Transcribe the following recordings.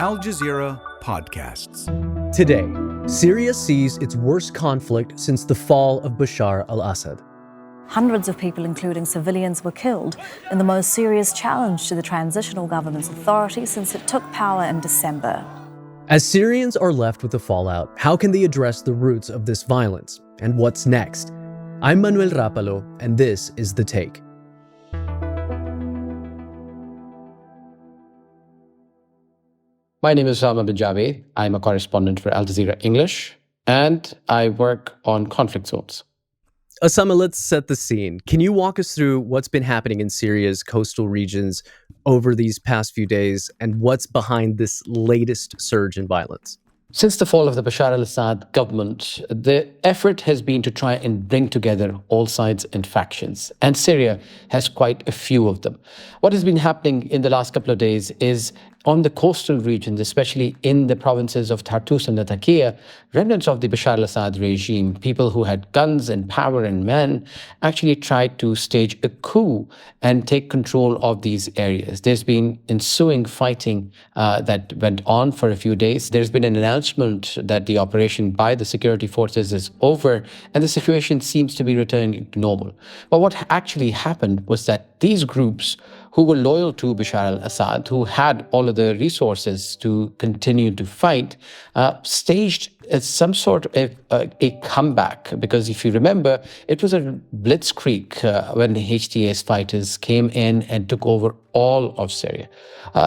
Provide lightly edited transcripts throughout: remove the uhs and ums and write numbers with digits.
Al Jazeera podcasts. Today, Syria sees its worst conflict since the fall of Bashar al-Assad. Hundreds of people, including civilians, were killed in the most serious challenge to the transitional government's authority since it took power in December. As Syrians are left with the fallout, how can they address the roots of this violence? And what's next? I'm Manuel Rápalo, and this is The Take. My name is Osama Bin Javaid. I'm a correspondent for Al Jazeera English, and I work on conflict zones. Osama, let's set the scene. Can you walk us through what's been happening in Syria's coastal regions over these past few days, and what's behind this latest surge in violence? Since the fall of the Bashar al-Assad government, the effort has been to try and bring together all sides and factions, and Syria has quite a few of them. What has been happening in the last couple of days is on the coastal regions, especially in the provinces of Tartus and Latakia, remnants of the Bashar al-Assad regime, people who had guns and power and men, actually tried to stage a coup and take control of these areas. There's been ensuing fighting that went on for a few days. There's been an announcement that the operation by the security forces is over, and the situation seems to be returning to normal. But what actually happened was that these groups who were loyal to Bashar al-Assad, who had all of the resources to continue to fight, staged some sort of a comeback. Because if you remember, it was a blitzkrieg when the HTS fighters came in and took over all of Syria.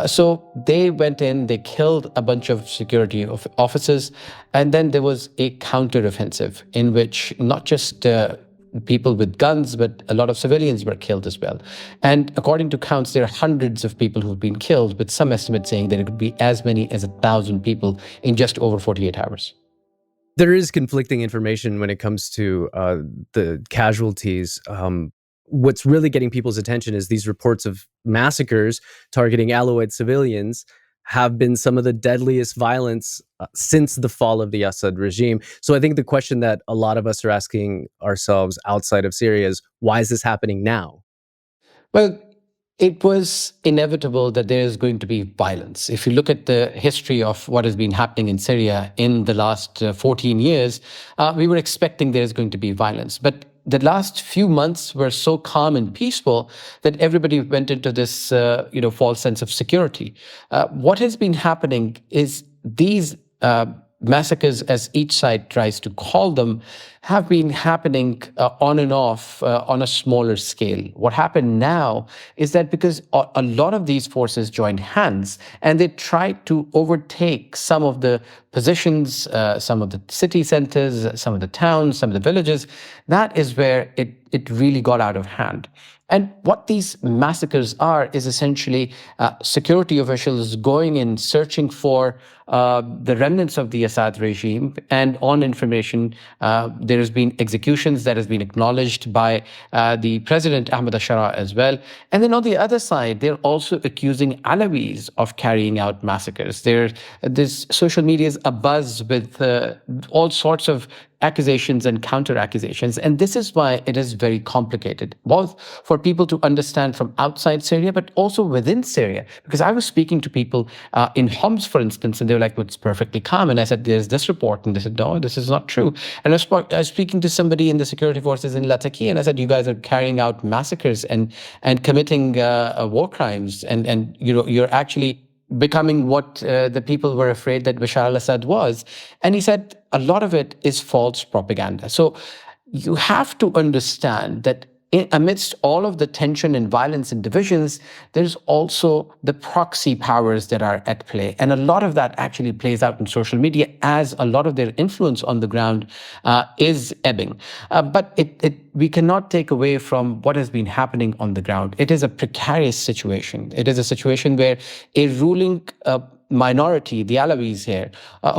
So they went in, they killed a bunch of security officers, and then there was a counteroffensive in which not just people with guns, but a lot of civilians were killed as well. And according to counts, there are hundreds of people who've been killed, with some estimates saying that it could be as many as 1,000 people in just over 48 hours. There is conflicting information when it comes to the casualties. What's really getting people's attention is these reports of massacres targeting Alawite civilians have been some of the deadliest violence since the fall of the Assad regime. So I think the question that a lot of us are asking ourselves outside of Syria is, why is this happening now? Well, it was inevitable that there is going to be violence. If you look at the history of what has been happening in Syria in the last 14 years, we were expecting there is going to be violence. But the last few months were so calm and peaceful that everybody went into this false sense of security. What has been happening is these massacres, as each side tries to call them, have been happening on and off on a smaller scale. What happened now is that because a lot of these forces joined hands and they tried to overtake some of the positions, some of the city centers, some of the towns, some of the villages, that is where it really got out of hand. And what these massacres are is essentially security officials going in, searching for the remnants of the Assad regime. And on information, there has been executions that has been acknowledged by the president, Ahmed al-Shara, as well. And then on the other side, they're also accusing Alawites of carrying out massacres. This social media is abuzz with all sorts of accusations and counter-accusations. And this is why it is very complicated, both for people to understand from outside Syria, but also within Syria. Because I was speaking to people in Homs, for instance, and they were like, well, it's perfectly calm. And I said, there's this report. And they said, no, this is not true. And I was speaking to somebody in the security forces in Latakia, and I said, you guys are carrying out massacres and committing war crimes. And you're actually becoming what the people were afraid that Bashar al-Assad was. And he said, a lot of it is false propaganda. So you have to understand that amidst all of the tension and violence and divisions, there's also the proxy powers that are at play. And a lot of that actually plays out in social media as a lot of their influence on the ground is ebbing. But we cannot take away from what has been happening on the ground. It is a precarious situation. It is a situation where a ruling minority, the Alawites here,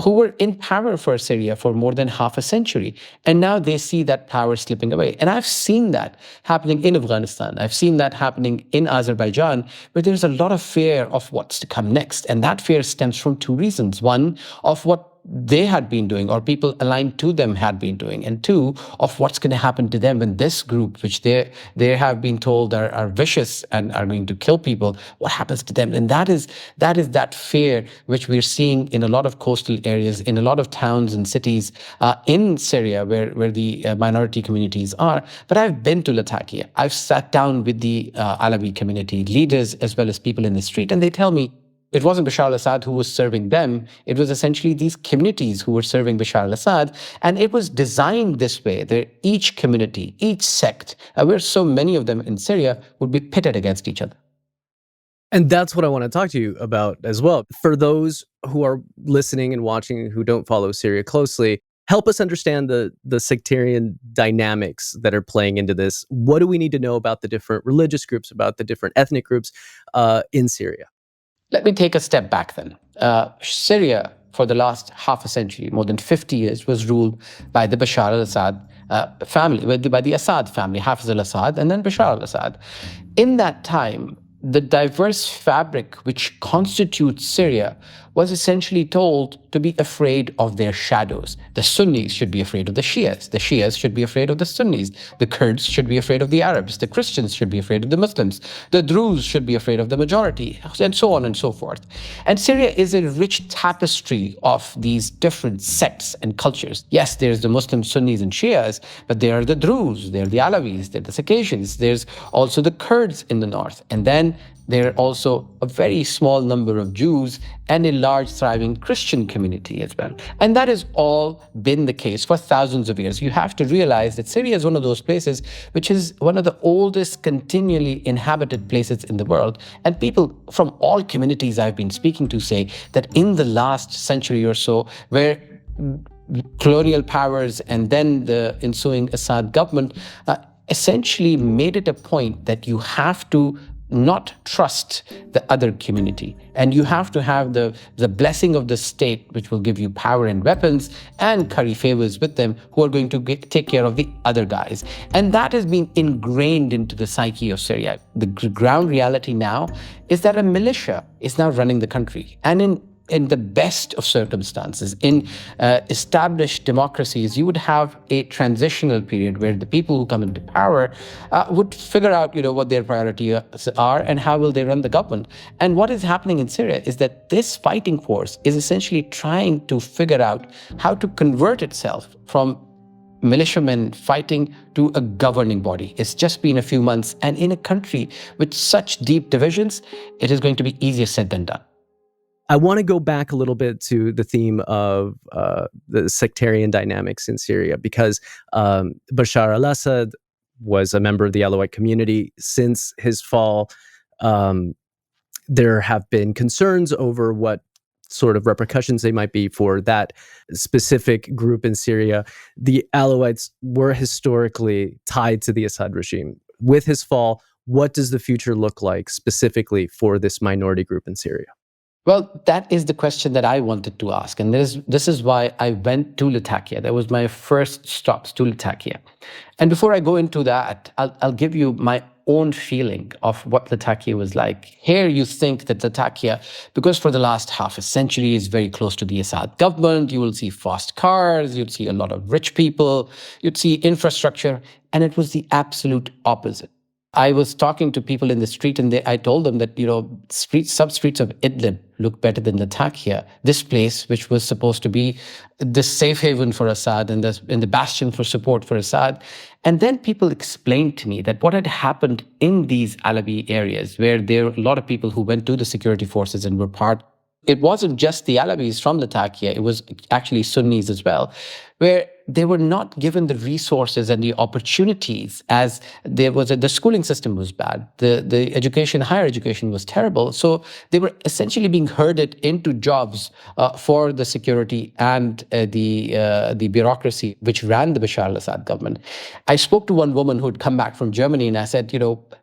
who were in power for Syria for more than half a century. And now they see that power slipping away. And I've seen that happening in Afghanistan. I've seen that happening in Azerbaijan, where there's a lot of fear of what's to come next. And that fear stems from two reasons. One, of what they had been doing, or people aligned to them had been doing, and two, of what's going to happen to them when this group, which they have been told are vicious and are going to kill people, what happens to them? And that is that fear which we're seeing in a lot of coastal areas, in a lot of towns and cities in Syria, where the minority communities are. But I've been to Latakia. I've sat down with the Alawi community leaders as well as people in the street, and they tell me it wasn't Bashar al-Assad who was serving them. It was essentially these communities who were serving Bashar al-Assad. And it was designed this way, that each community, each sect, where so many of them in Syria, would be pitted against each other. And that's what I want to talk to you about as well. For those who are listening and watching who don't follow Syria closely, help us understand the sectarian dynamics that are playing into this. What do we need to know about the different religious groups, about the different ethnic groups in Syria? Let me take a step back then. Syria, for the last half a century, more than 50 years, was ruled by the Bashar al-Assad family, by the Assad family, Hafiz al-Assad, and then Bashar al-Assad. In that time, the diverse fabric which constitutes Syria was essentially told to be afraid of their shadows. The Sunnis should be afraid of the Shias. The Shias should be afraid of the Sunnis. The Kurds should be afraid of the Arabs. The Christians should be afraid of the Muslims. The Druze should be afraid of the majority, and so on and so forth. And Syria is a rich tapestry of these different sects and cultures. Yes, there's the Muslim Sunnis and Shias, but there are the Druze, there are the Alawis, there are the Circassians, there's also the Kurds in the north. And then there are also a very small number of Jews and a large thriving Christian community as well. And that has all been the case for thousands of years. You have to realize that Syria is one of those places which is one of the oldest continually inhabited places in the world. And people from all communities I've been speaking to say that in the last century or so, where colonial powers and then the ensuing Assad government essentially made it a point that you have to not trust the other community. And you have to have the blessing of the state, which will give you power and weapons, and curry favors with them, who are going to take care of the other guys. And that has been ingrained into the psyche of Syria. The ground reality now is that a militia is now running the country. And in the best of circumstances, in established democracies, you would have a transitional period where the people who come into power would figure out, what their priorities are and how will they run the government. And what is happening in Syria is that this fighting force is essentially trying to figure out how to convert itself from militiamen fighting to a governing body. It's just been a few months, and in a country with such deep divisions, it is going to be easier said than done. I want to go back a little bit to the theme of the sectarian dynamics in Syria, because Bashar al-Assad was a member of the Alawite community. Since his fall, there have been concerns over what sort of repercussions they might be for that specific group in Syria. The Alawites were historically tied to the Assad regime. With his fall, what does the future look like specifically for this minority group in Syria? Well, that is the question that I wanted to ask. And this is why I went to Latakia. That was my first stops to Latakia. And before I go into that, I'll give you my own feeling of what Latakia was like. Here you think that Latakia, because for the last half a century is very close to the Assad government, you will see fast cars, you'd see a lot of rich people, you'd see infrastructure, and it was the absolute opposite. I was talking to people in the street, and I told them that, sub-streets of Idlib look better than Latakia. This place, which was supposed to be the safe haven for Assad and the bastion for support for Assad. And then people explained to me that what had happened in these Alawi areas, where there were a lot of people who went to the security forces and were part, it wasn't just the Alawis from Latakia, it was actually Sunnis as well, where they were not given the resources and the opportunities, as there was the schooling system was bad, the education, higher education was terrible. So they were essentially being herded into jobs for the security and the bureaucracy which ran the Bashar al-Assad government. I spoke to one woman who had come back from Germany, and I said,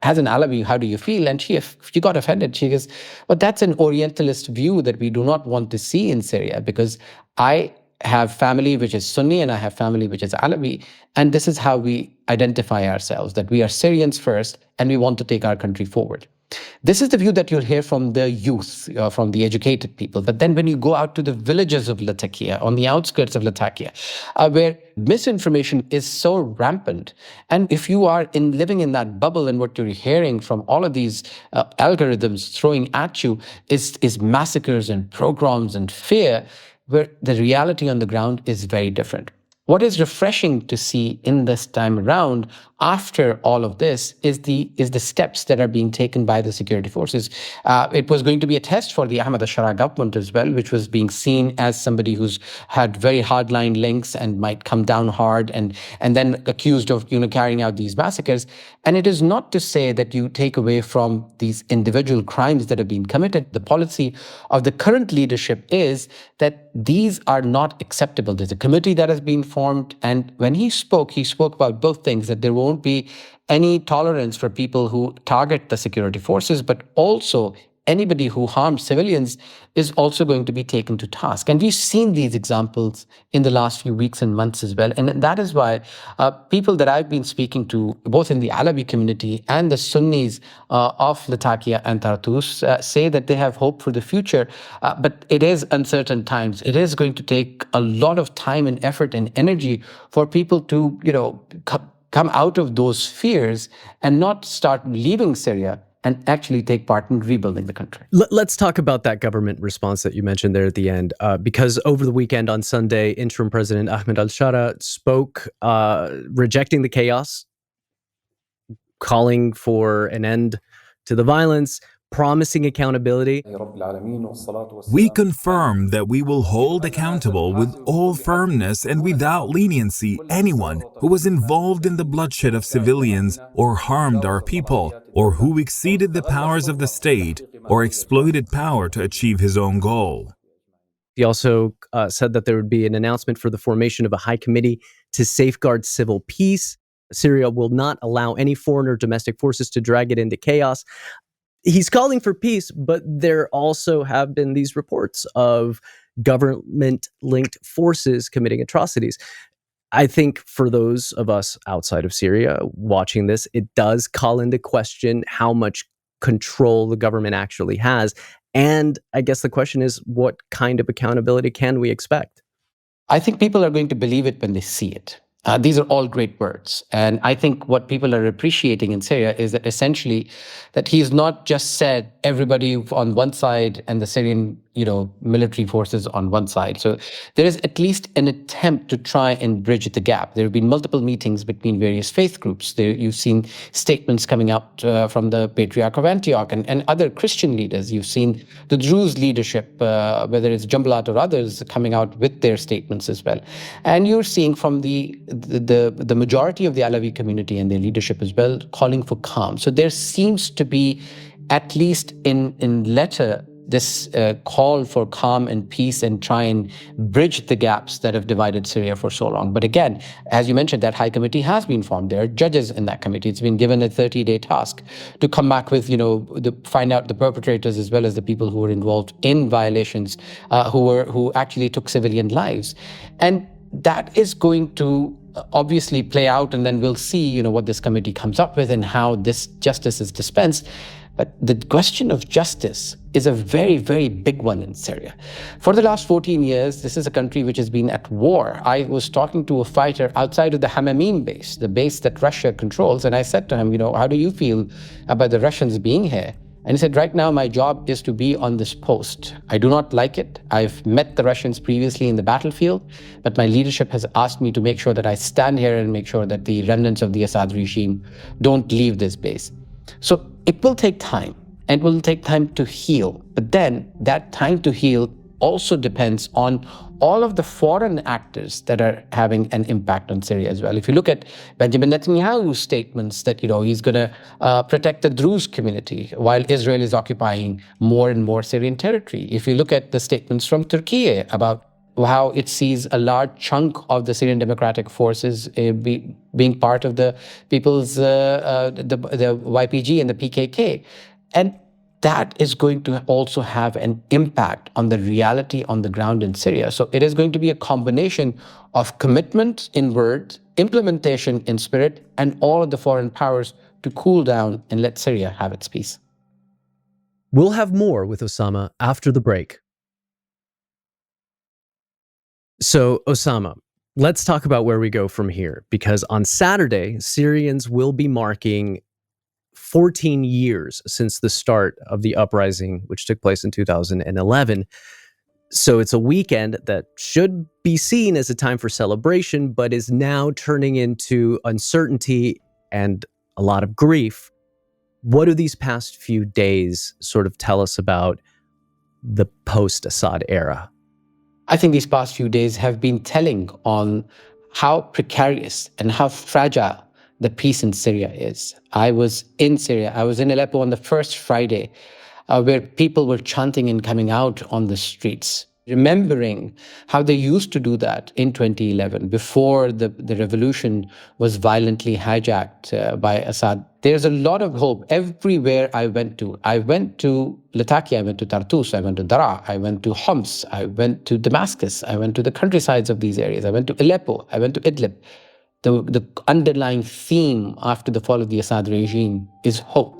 as an Alawi, how do you feel? And she got offended. She goes, but that's an Orientalist view that we do not want to see in Syria, because I have family which is Sunni and I have family which is Alawi. And this is how we identify ourselves, that we are Syrians first and we want to take our country forward. This is the view that you'll hear from the youth, from the educated people. But then when you go out to the villages of Latakia, on the outskirts of Latakia, where misinformation is so rampant, and if you are living in that bubble and what you're hearing from all of these algorithms throwing at you is massacres and pogroms and fear, where the reality on the ground is very different. What is refreshing to see in this time around, after all of this, is the steps that are being taken by the security forces. It was going to be a test for the Ahmed al-Shara government as well, which was being seen as somebody who's had very hardline links and might come down hard, and then accused of carrying out these massacres. And it is not to say that you take away from these individual crimes that have been committed. The policy of the current leadership is that these are not acceptable. There's a committee that has been formed, and when he spoke about both things, that there won't be any tolerance for people who target the security forces, but also anybody who harms civilians is also going to be taken to task. And we've seen these examples in the last few weeks and months as well. And that is why people that I've been speaking to, both in the Alawi community and the Sunnis of Latakia and Tartus, say that they have hope for the future. But it is uncertain times. It is going to take a lot of time and effort and energy for people to, come out of those fears and not start leaving Syria and actually take part in rebuilding the country. Let's talk about that government response that you mentioned there at the end, because over the weekend on Sunday, interim President Ahmed al-Shara spoke rejecting the chaos, calling for an end to the violence, promising accountability. We confirm that we will hold accountable with all firmness and without leniency anyone who was involved in the bloodshed of civilians or harmed our people, or who exceeded the powers of the state or exploited power to achieve his own goal. He also said that there would be an announcement for the formation of a high committee to safeguard civil peace. Syria will not allow any foreign or domestic forces to drag it into chaos. He's calling for peace, but there also have been these reports of government-linked forces committing atrocities. I think for those of us outside of Syria watching this, it does call into question how much control the government actually has. And I guess the question is, what kind of accountability can we expect? I think people are going to believe it when they see it. These are all great words. And I think what people are appreciating in Syria is that essentially that he's not just said everybody on one side and the Syrian, military forces on one side. So there is at least an attempt to try and bridge the gap. There have been multiple meetings between various faith groups. You've seen statements coming out from the Patriarch of Antioch and other Christian leaders. You've seen the Druze leadership, whether it's Jumblat or others, coming out with their statements as well. And you're seeing from the majority of the Alawi community and their leadership as well calling for calm. So there seems to be, at least in letter, this call for calm and peace and try and bridge the gaps that have divided Syria for so long. But again, as you mentioned, that high committee has been formed. There are judges in that committee. It's been given a 30-day task to come back with, find out the perpetrators as well as the people who were involved in violations, who actually took civilian lives. And that is going to obviously play out, and then we'll see, what this committee comes up with and how this justice is dispensed. But the question of justice is a very, very big one in Syria. For the last 14 years, this is a country which has been at war. I was talking to a fighter outside of the Hamamim base, the base that Russia controls, and I said to him, how do you feel about the Russians being here? And he said, right now, my job is to be on this post. I do not like it. I've met the Russians previously in the battlefield, but my leadership has asked me to make sure that I stand here and make sure that the remnants of the Assad regime don't leave this base. So it will take time, and it will take time to heal. But then that time to heal also depends on all of the foreign actors that are having an impact on Syria as well. If you look at Benjamin Netanyahu's statements that, he's going to protect the Druze community while Israel is occupying more and more Syrian territory. If you look at the statements from Turkey about how it sees a large chunk of the Syrian Democratic Forces being part of the people's, the YPG and the PKK. And that is going to also have an impact on the reality on the ground in Syria. So it is going to be a combination of commitment in word, implementation in spirit, and all of the foreign powers to cool down and let Syria have its peace. We'll have more with Osama after the break. So, Osama, let's talk about where we go from here, because on Saturday, Syrians will be marking 14 years since the start of the uprising, which took place in 2011. So it's a weekend that should be seen as a time for celebration, but is now turning into uncertainty and a lot of grief. What do these past few days sort of tell us about the post-Assad era? I think these past few days have been telling on how precarious and how fragile the peace in Syria is. I was in Syria. I was in Aleppo on the first Friday, where people were chanting and coming out on the streets, remembering how they used to do that in 2011, before the revolution was violently hijacked by Assad. There's a lot of hope everywhere I went to. I went to Latakia, I went to Tartus, I went to Daraa, I went to Homs, I went to Damascus, I went to the countrysides of these areas, I went to Aleppo, I went to Idlib. The underlying theme after the fall of the Assad regime is hope.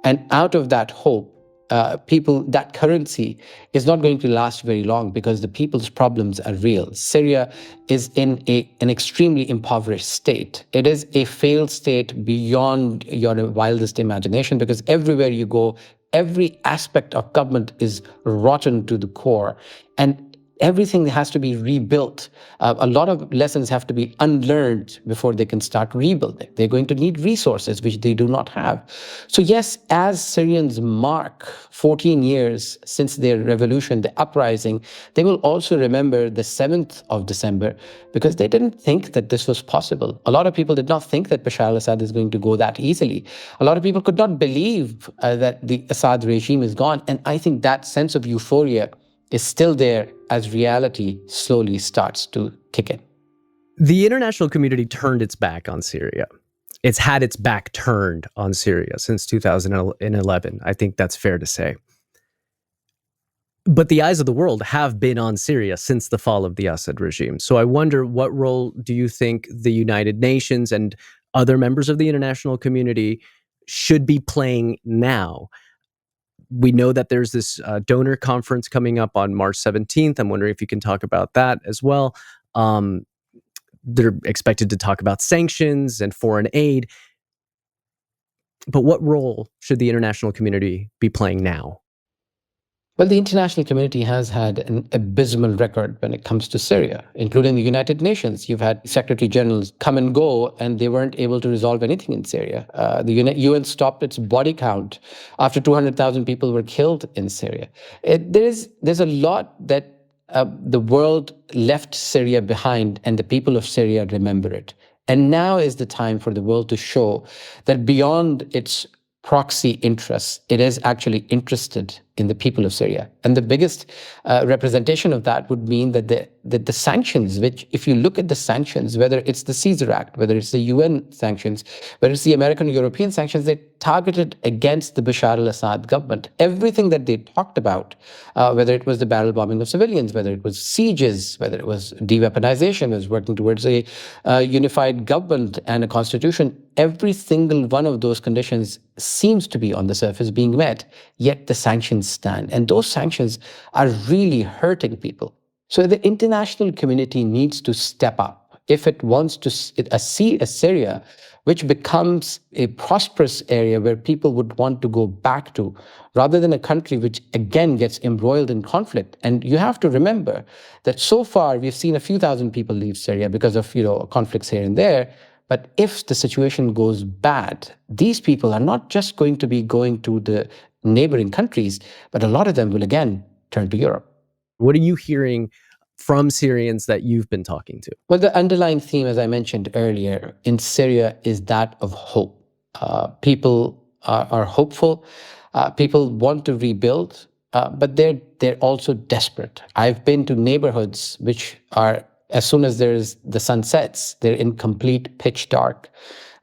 And out of that hope, that currency is not going to last very long, because the people's problems are real. Syria is in an extremely impoverished state. It is a failed state beyond your wildest imagination, because everywhere you go, every aspect of government is rotten to the core. And everything has to be rebuilt. A lot of lessons have to be unlearned before they can start rebuilding. They're going to need resources, which they do not have. So yes, as Syrians mark 14 years since their revolution, the uprising, they will also remember the 7th of December, because they didn't think that this was possible. A lot of people did not think that Bashar al-Assad is going to go that easily. A lot of people could not believe that the Assad regime is gone. And I think that sense of euphoria is still there as reality slowly starts to kick in. The international community turned its back on Syria. It's had its back turned on Syria since 2011. I think that's fair to say. But the eyes of the world have been on Syria since the fall of the Assad regime. So I wonder, what role do you think the United Nations and other members of the international community should be playing now? We know that there's this donor conference coming up on March 17th. I'm wondering if you can talk about that as well. They're expected to talk about sanctions and foreign aid. But what role should the international community be playing now? Well, the international community has had an abysmal record when it comes to Syria, including the United Nations. You've had secretary generals come and go, and they weren't able to resolve anything in Syria. The UN stopped its body count after 200,000 people were killed in Syria. There's a lot that the world left Syria behind, and the people of Syria remember it. And now is the time for the world to show that beyond its proxy interests, it is actually interested in the people of Syria. And the biggest representation of that would mean that the sanctions, which, if you look at the sanctions, whether it's the Caesar Act, whether it's the UN sanctions, whether it's the American European sanctions, they're targeted against the Bashar al-Assad government. Everything that they talked about, whether it was the barrel bombing of civilians, whether it was sieges, whether it was de-weaponization, was working towards a unified government and a constitution, every single one of those conditions seems to be on the surface being met, yet the sanctions stand. And those sanctions are really hurting people. So the international community needs to step up if it wants to see a Syria which becomes a prosperous area where people would want to go back to, rather than a country which again gets embroiled in conflict. And you have to remember that so far we've seen a few thousand people leave Syria because of conflicts here and there. But if the situation goes bad, these people are not just going to be going to the neighboring countries, but a lot of them will again turn to Europe. What are you hearing from Syrians that you've been talking to? Well, the underlying theme, as I mentioned earlier, in Syria is that of hope. People are hopeful. People want to rebuild, but they're also desperate. I've been to neighborhoods which are, as soon as the sun sets, they're in complete pitch dark.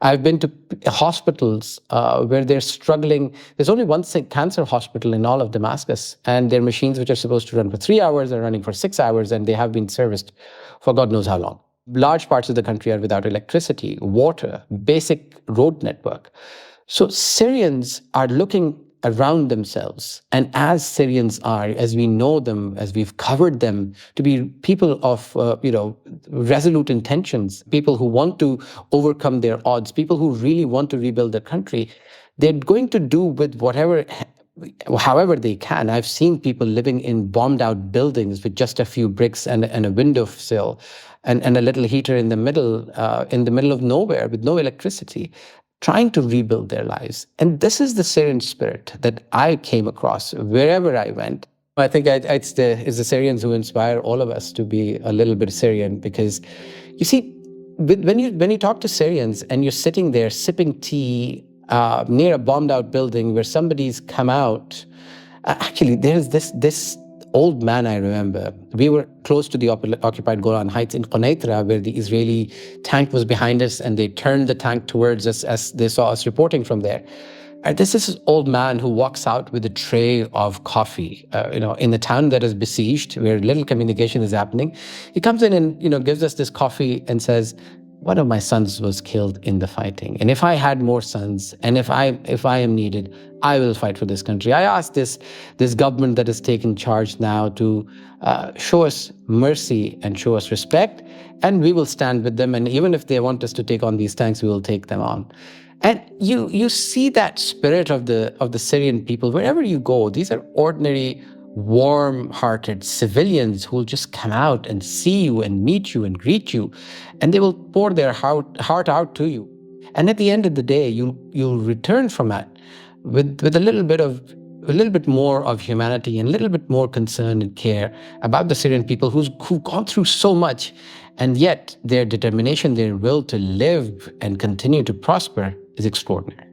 I've been to hospitals where they're struggling. There's only one cancer hospital in all of Damascus, and their machines, which are supposed to run for 3 hours, are running for 6 hours, and they have been serviced for God knows how long. Large parts of the country are without electricity, water, basic road network. So Syrians are looking around themselves. And as Syrians are, as we know them, as we've covered them to be people of, resolute intentions, people who want to overcome their odds, people who really want to rebuild their country, they're going to do with however they can. I've seen people living in bombed out buildings with just a few bricks and a windowsill and a little heater in the middle of nowhere with no electricity, trying to rebuild their lives. And this is the Syrian spirit that I came across wherever I went. I think it's the Syrians who inspire all of us to be a little bit Syrian, because you see, when you talk to Syrians and you're sitting there sipping tea near a bombed out building where somebody's come out, actually there's this old man I remember. We were close to the occupied Golan Heights in Quneitra, where the Israeli tank was behind us, and they turned the tank towards us as they saw us reporting from there. And this is this old man who walks out with a tray of coffee, in the town that is besieged, where little communication is happening. He comes in and, gives us this coffee and says, one of my sons was killed in the fighting. And if I had more sons, and if I am needed, I will fight for this country. I ask this government that is taking charge now to show us mercy and show us respect, and we will stand with them. And even if they want us to take on these tanks, we will take them on. And you see that spirit of the Syrian people wherever you go. These are ordinary, warm-hearted civilians who will just come out and see you and meet you and greet you, and they will pour their heart out to you. And at the end of the day, you'll return from that with a little bit more of humanity and a little bit more concern and care about the Syrian people who've gone through so much, and yet their determination, their will to live and continue to prosper is extraordinary.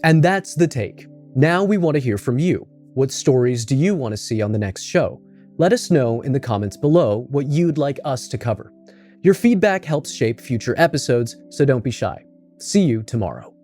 And that's The Take. Now we want to hear from you. What stories do you want to see on the next show? Let us know in the comments below what you'd like us to cover. Your feedback helps shape future episodes, so don't be shy. See you tomorrow.